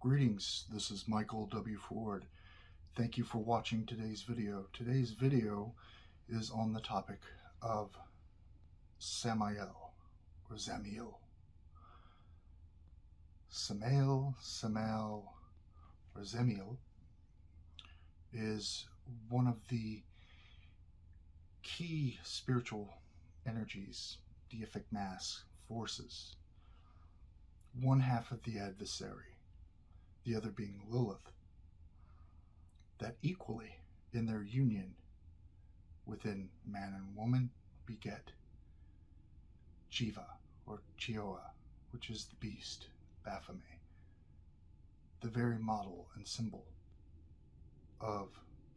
Greetings, this is Michael W. Ford. Thank you for watching today's video. Today's video is on the topic of Samael or Samael. Samael, or Samael is one of the key spiritual energies, deific mass forces. One half of the Adversary, the other being Lilith, that equally in their union within man and woman beget Jiva or Chioa, which is the beast, Baphomet, the very model and symbol of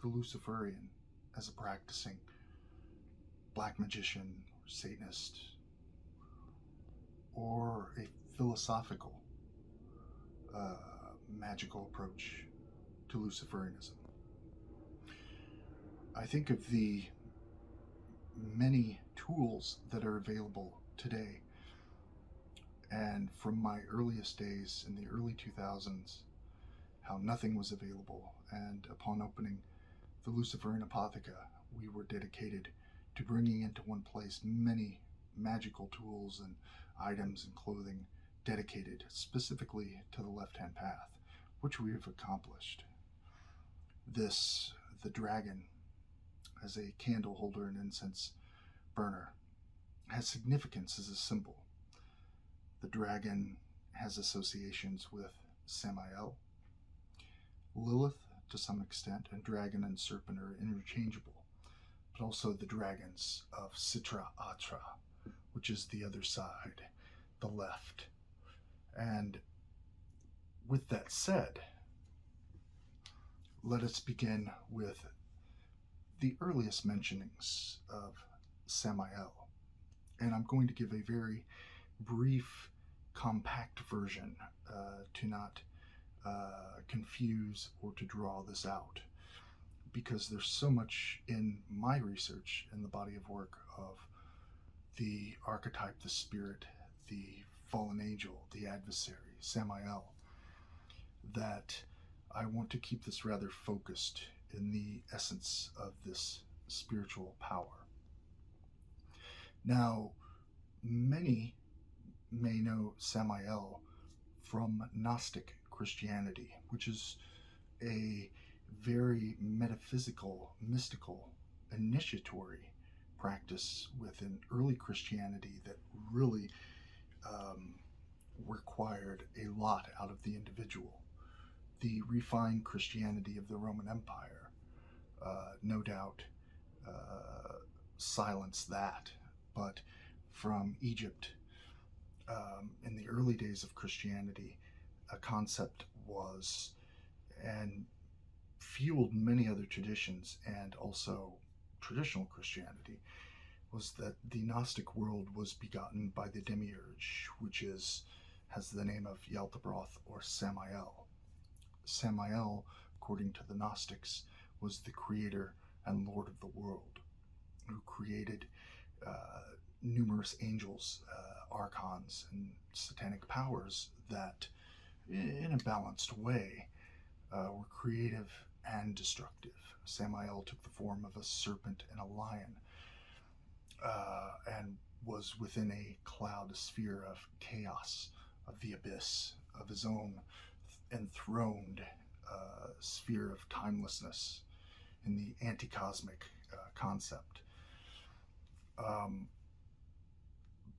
the Luciferian as a practicing black magician or Satanist, or a philosophical magical approach to Luciferianism. I think of the many tools that are available today, and from my earliest days in the early 2000s, how nothing was available, and upon opening the Luciferian Apotheca, we were dedicated to bringing into one place many magical tools and items and clothing dedicated specifically to the left-hand path, which we have accomplished. The dragon, as a candle holder and incense burner, has significance as a symbol. The dragon has associations with Samael, Lilith to some extent, and dragon and serpent are interchangeable, but also the dragons of Sitra Ahra, which is the other side, the left. And with that said, let us begin with the earliest mentionings of Samael. And I'm going to give a very brief, compact version to not confuse or to draw this out, because there's so much in my research in the body of work of the archetype, the spirit, the fallen angel, the adversary, Samael, that I want to keep this rather focused in the essence of this spiritual power. Now, many may know Samael from Gnostic Christianity, which is a very metaphysical, mystical, initiatory practice within early Christianity that really required a lot out of the individual. The refined Christianity of the Roman Empire, no doubt, silenced that. But from Egypt, in the early days of Christianity, a concept was, and fueled many other traditions and also traditional Christianity, was that the Gnostic world was begotten by the demiurge, which has the name of Yaldabaoth or Samael. Samael, according to the Gnostics, was the creator and lord of the world, who created numerous angels, archons, and satanic powers that, in a balanced way, were creative and destructive. Samael took the form of a serpent and a lion, and was within a cloud sphere of chaos, of the abyss, of his own enthroned sphere of timelessness in the anti-cosmic concept.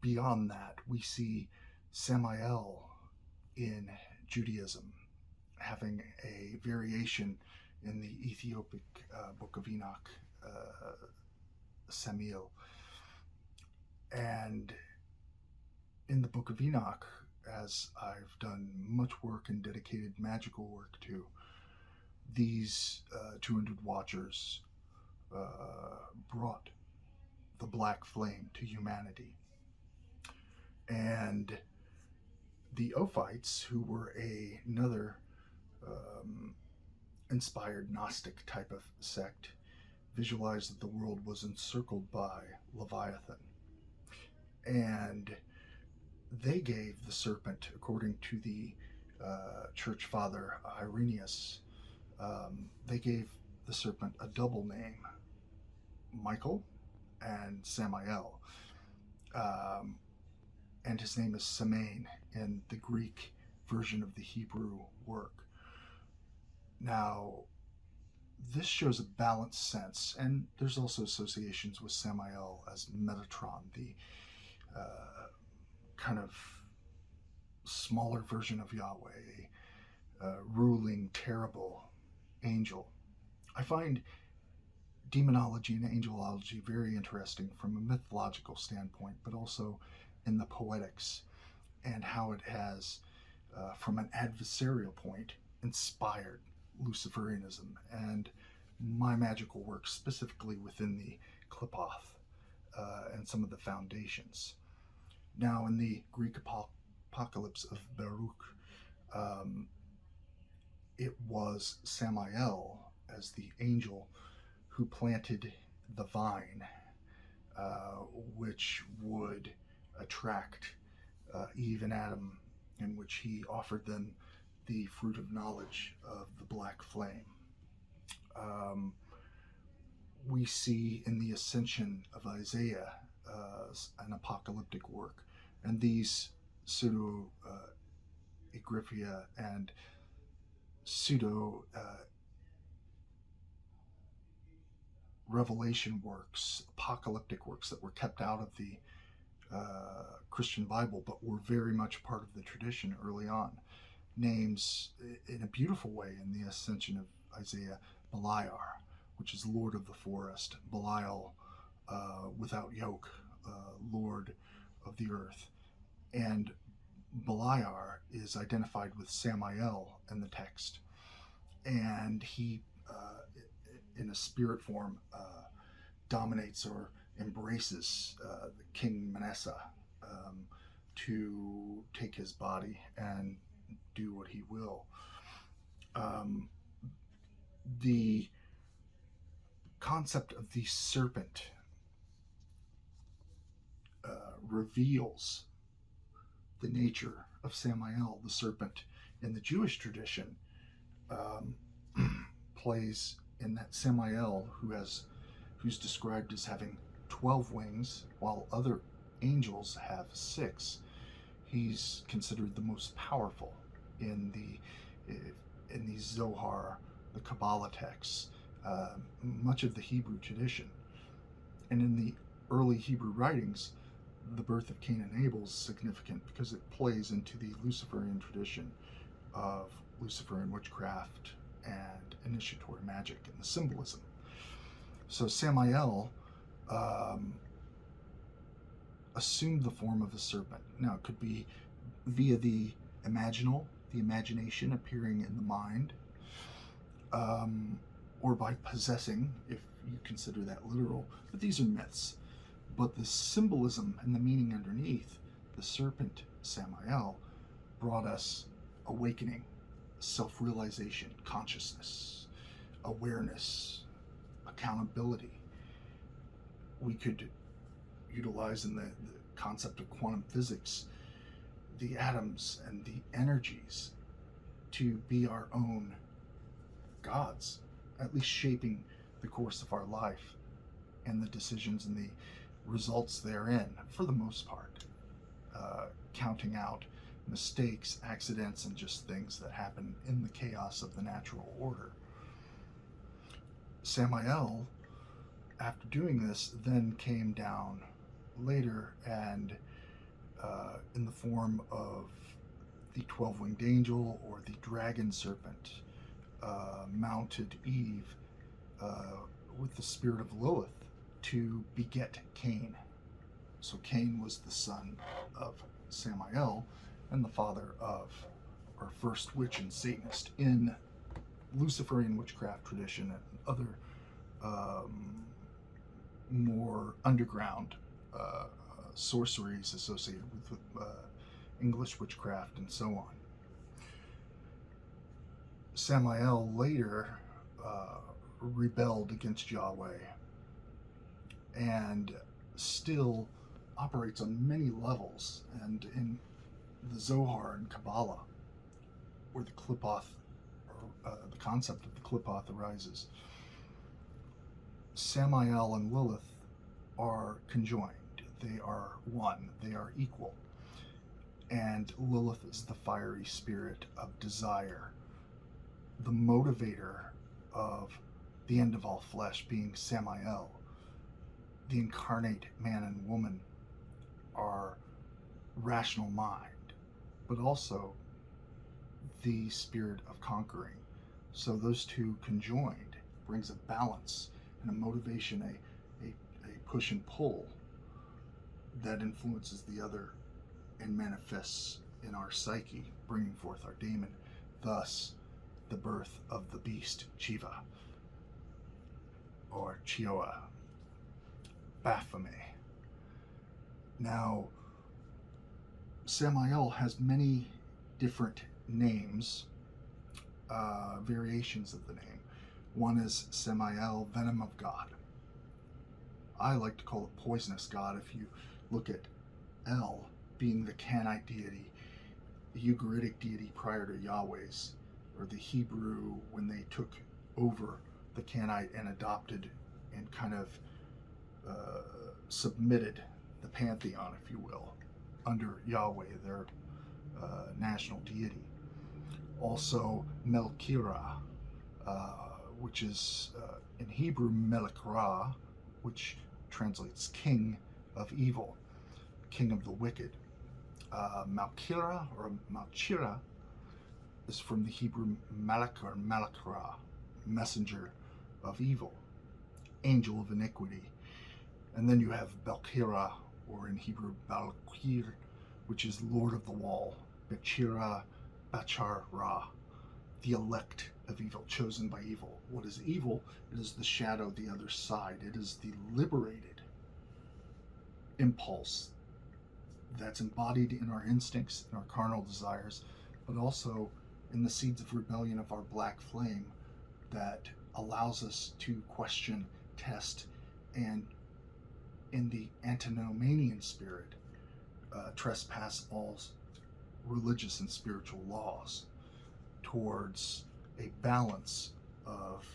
Beyond that, we see Samael in Judaism having a variation in the Ethiopic Book of Enoch, Samael. And in the Book of Enoch, as I've done much work and dedicated magical work to, these 200 watchers brought the black flame to humanity. And the Ophites, who were another inspired Gnostic type of sect, visualized that the world was encircled by Leviathan. And they gave the serpent, according to the church father Irenaeus, they gave the serpent a double name, Michael and Samael. And his name is Samael in the Greek version of the Hebrew work. Now, this shows a balanced sense, and there's also associations with Samael as Metatron, the kind of smaller version of Yahweh, a ruling, terrible angel. I find demonology and angelology very interesting from a mythological standpoint, but also in the poetics and how it has, from an adversarial point, inspired Luciferianism and my magical work, specifically within the Qliphoth and some of the foundations. Now, in the Greek apocalypse of Baruch, it was Samael as the angel who planted the vine, which would attract Eve and Adam, in which he offered them the fruit of knowledge of the black flame. We see in the Ascension of Isaiah an apocalyptic work, and these pseudo-egrifia and pseudo revelation works, apocalyptic works that were kept out of the Christian Bible, but were very much part of the tradition early on. Names in a beautiful way in the Ascension of Isaiah, Beliar, which is Lord of the Forest, Belial, without yoke, Lord of the Earth. And Beliar is identified with Samael in the text, and he, in a spirit form, dominates or embraces King Manasseh to take his body and do what he will. The concept of the serpent reveals the nature of Samael, the serpent, in the Jewish tradition. Plays in that Samael, who's described as having 12 wings, while other angels have 6. He's considered the most powerful in the Zohar, the Kabbalah texts, much of the Hebrew tradition. And in the early Hebrew writings, the birth of Cain and Abel is significant because it plays into the Luciferian tradition of Luciferian witchcraft and initiatory magic and the symbolism. So Samael assumed the form of a serpent. Now, it could be via the imagination appearing in the mind, or by possessing, if you consider that literal. But these are myths. But the symbolism and the meaning underneath the serpent, Samael, brought us awakening, self-realization, consciousness, awareness, accountability. We could utilize in the concept of quantum physics the atoms and the energies to be our own gods, at least shaping the course of our life and the decisions and the results therein, for the most part, counting out mistakes, accidents, and just things that happen in the chaos of the natural order. Samael, after doing this, then came down later and in the form of the 12-winged angel or the dragon serpent, mounted Eve with the spirit of Lilith to beget Cain. So Cain was the son of Samael and the father of our first witch and Satanist in Luciferian witchcraft tradition and other more underground sorceries associated with English witchcraft and so on. Samael later rebelled against Yahweh and still operates on many levels, and in the Zohar and Kabbalah where the Qliphoth, or the concept of the Qliphoth arises. Samael and Lilith are conjoined. They are one. They are equal. And Lilith is the fiery spirit of desire, the motivator of the end of all flesh being Samael. The incarnate man and woman are rational mind, but also the spirit of conquering. So those two conjoined brings a balance and a motivation, a push and pull that influences the other and manifests in our psyche, bringing forth our daemon, thus the birth of the beast Shiva, or Chioa, Baphomet. Now, Samael has many different names, variations of the name. One is Samael, venom of God. I like to call it poisonous God. If you look at El being the Canaanite deity, the Ugaritic deity prior to Yahweh's, or the Hebrew when they took over the Canaanite and adopted and kind of submitted the pantheon, if you will, under Yahweh, their national deity. Also Melkira, which is in Hebrew Melekra, which translates king of evil, king of the wicked. Malkira or Malchira is from the Hebrew Malak or Malakra, messenger of evil, angel of iniquity. And then you have Belkira, or in Hebrew Balkir, which is Lord of the Wall, Bechira, Bachar Ra, the elect of evil, chosen by evil. What is evil? It is the shadow, the other side. It is the liberated impulse that's embodied in our instincts, in our carnal desires, but also in the seeds of rebellion of our black flame that allows us to question, test, and in the antinomian spirit, trespass all religious and spiritual laws towards a balance of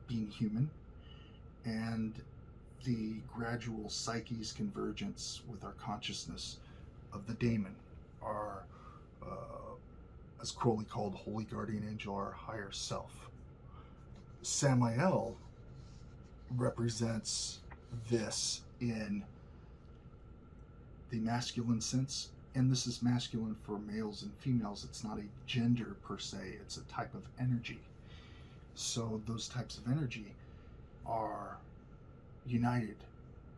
being human and the gradual psyche's convergence with our consciousness of the daemon, our, as Crowley called, holy guardian angel, our higher self. Samael represents this in the masculine sense, and this is masculine for males and females. It's not a gender per se, it's a type of energy. So those types of energy are united,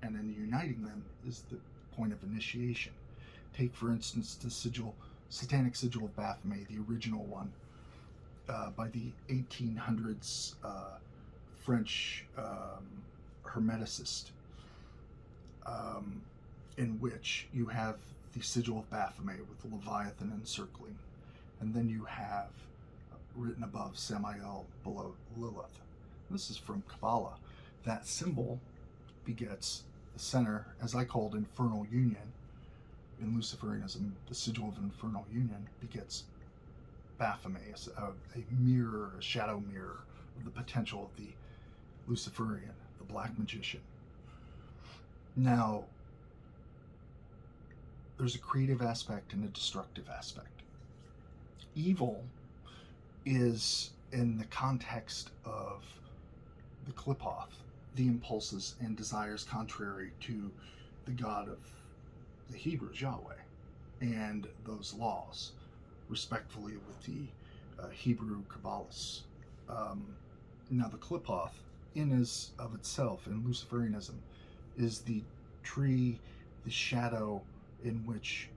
and in uniting them is the point of initiation. Take, for instance, the sigil, Satanic sigil of Baphomet, the original one, by the 1800s French Hermeticist, in which you have the sigil of Baphomet with the Leviathan encircling, and then you have written above Samael, below Lilith. This is from Kabbalah. That symbol begets the center, as I called Infernal Union. In Luciferianism, the sigil of Infernal Union begets Baphomet, a mirror, a shadow mirror of the potential of the Luciferian, the black magician. Now, there's a creative aspect and a destructive aspect. Evil is, in the context of the Qliphoth, the impulses and desires contrary to the God of the Hebrews, Yahweh, and those laws, respectfully with the Hebrew Kabbalists. Now, the Qliphoth, in as of itself, in Luciferianism, is the tree, the shadow in which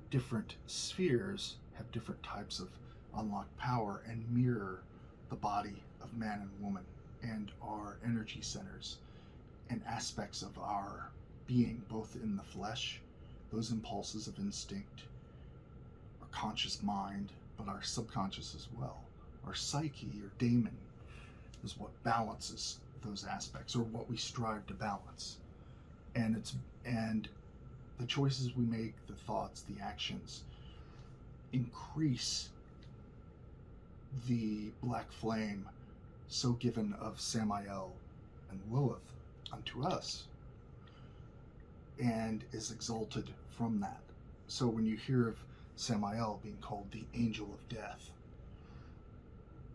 different spheres have different types of unlocked power and mirror the body of man and woman and our energy centers and aspects of our being, both in the flesh, those impulses of instinct, our conscious mind, but our subconscious as well. Our psyche, or daemon, is what balances those aspects, or what we strive to balance. And the choices we make, the thoughts, the actions, increase the black flame so given of Samael and Lilith unto us, and is exalted from that. So when you hear of Samael being called the angel of death,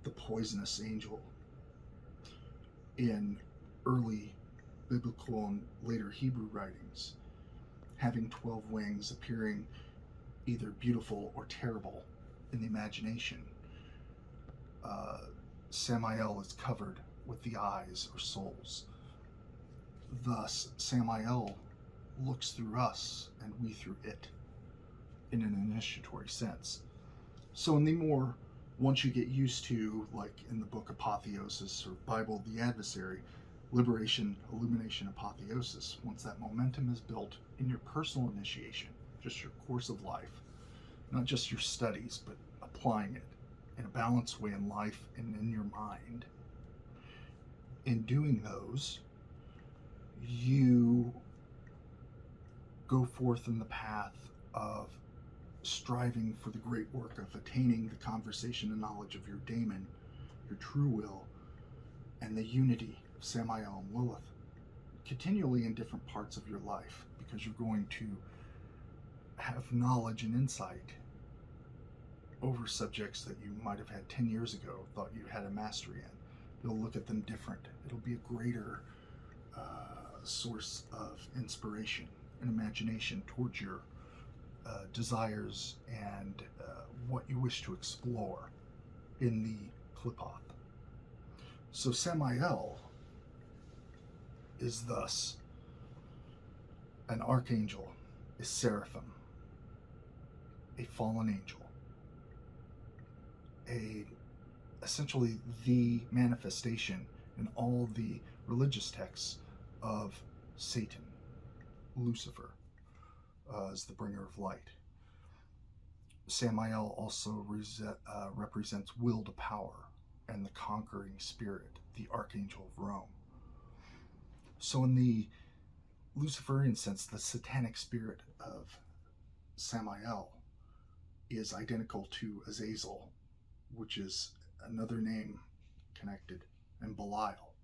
the poisonous angel, in early biblical and later Hebrew writings, having 12 wings, appearing either beautiful or terrible in the imagination, Samael is covered with the eyes or souls. Thus, Samael looks through us and we through it, in an initiatory sense. So in the more, once you get used to, like in the book Apotheosis or Bible, the Adversary, liberation, illumination, apotheosis, once that momentum is built in your personal initiation, just your course of life, not just your studies, but applying it in a balanced way in life and in your mind, in doing those, you go forth in the path of striving for the great work of attaining the conversation and knowledge of your daemon, your true will, and the unity of Samael and Lilith, continually in different parts of your life, because you're going to have knowledge and insight over subjects that you might have had 10 years ago, thought you had a mastery in. You'll look at them different. It'll be a greater source of inspiration and imagination towards your desires and what you wish to explore in the Qliphoth. So Samael is thus an archangel, a seraphim, a fallen angel, essentially the manifestation in all the religious texts of Satan, Lucifer, as the bringer of light. Samael also represents will to power and the conquering spirit, the archangel of Rome. So in the Luciferian sense, the satanic spirit of Samael is identical to Azazel, which is another name connected, and Belial.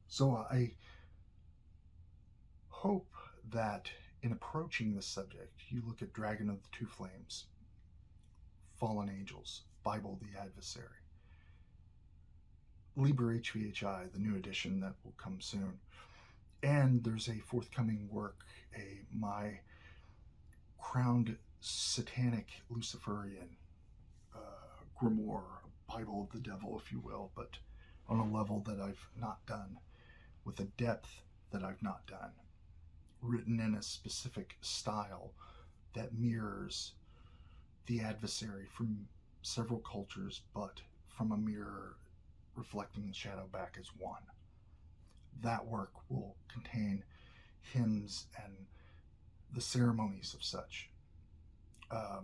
So I hope that in approaching this subject, you look at Dragon of the Two Flames, Fallen Angels, Bible, the Adversary, Liber HVHI, the new edition that will come soon, and there's a forthcoming work, my crowned satanic Luciferian grimoire, Bible of the Devil, if you will, but on a level that I've not done, with a depth that I've not done, written in a specific style that mirrors the Adversary from several cultures, but from a mirror reflecting the shadow back as one. That work will contain hymns and the ceremonies of such. A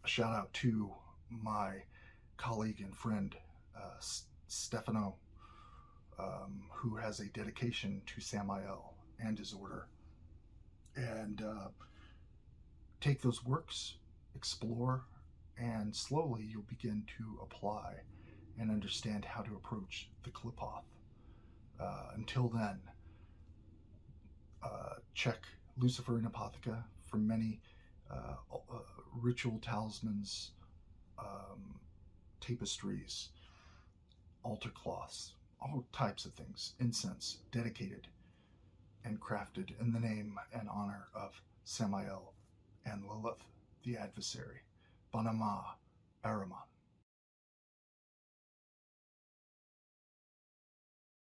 shout out to my colleague and friend Stefano, who has a dedication to Samael and his order, and take those works, explore, and slowly you'll begin to apply and understand how to approach the Qliphoth. Until then, check Luciferian Apotheca for many ritual talismans, tapestries, altar cloths, all types of things, incense, dedicated and crafted in the name and honor of Samael and Lilith, the Adversary. Banama Araman.